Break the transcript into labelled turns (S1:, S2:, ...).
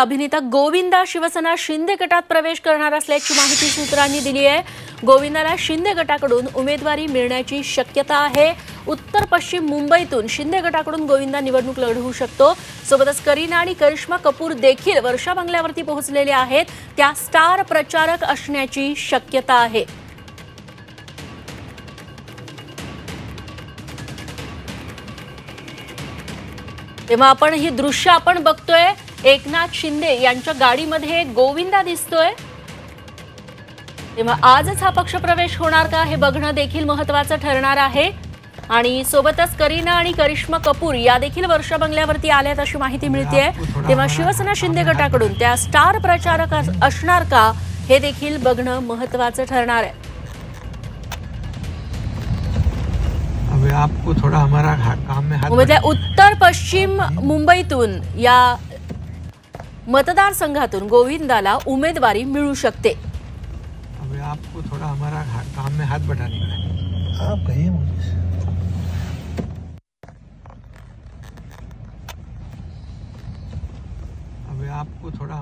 S1: अभिनेता गोविंदा शिवसेना शिंदे गटात प्रवेश करणार असल्याची माहिती सूत्रांनी दिली आहे। गोविंदाला शिंदे गटाकडून उमेदवारी मिळण्याची शक्यता आहे। उत्तर पश्चिम मुंबईतून शिंदे गटाकडून गोविंदा निवडणूक लढवू शकतो। सोबतच करीना आणि करिश्मा कपूर देखील वर्षा बंगल्यावरती पोहोचलेले आहेत। त्या स्टार प्रचारक असण्याची शक्यता आहे। तेव्हा आपण ही दृश्य आपण बघतोय, एकनाथ शिंदे यांच्या गाडीमध्ये गोविंदा दिसतोय। तेव्हा आजच हा पक्षप्रवेश होणार का हे बघणं देखील महत्त्वाचं ठरणार आहे। आणि सोबतच करीना आणि करिश्मा कपूर या देखील वर्षा बंगल्यावरती आल्यात अशी माहिती मिळतेय। तेव्हा शिवसेना शिंदे गटाकडून त्या स्टार प्रचारक असणार का हे देखील बघणं महत्त्वाचं ठरणार आहे।
S2: आपको थोड़ा हमारा काम में हाथ
S1: म्हणजे उत्तर पश्चिम मुंबईतून या मतदारसंघातून गोविंदाला उमेदवारी मिळू शकते।
S2: अब आपको थोड़ा हमारा काम में हाथ बटाने का है। आप कहिए मुझे। अब आपको थोड़ा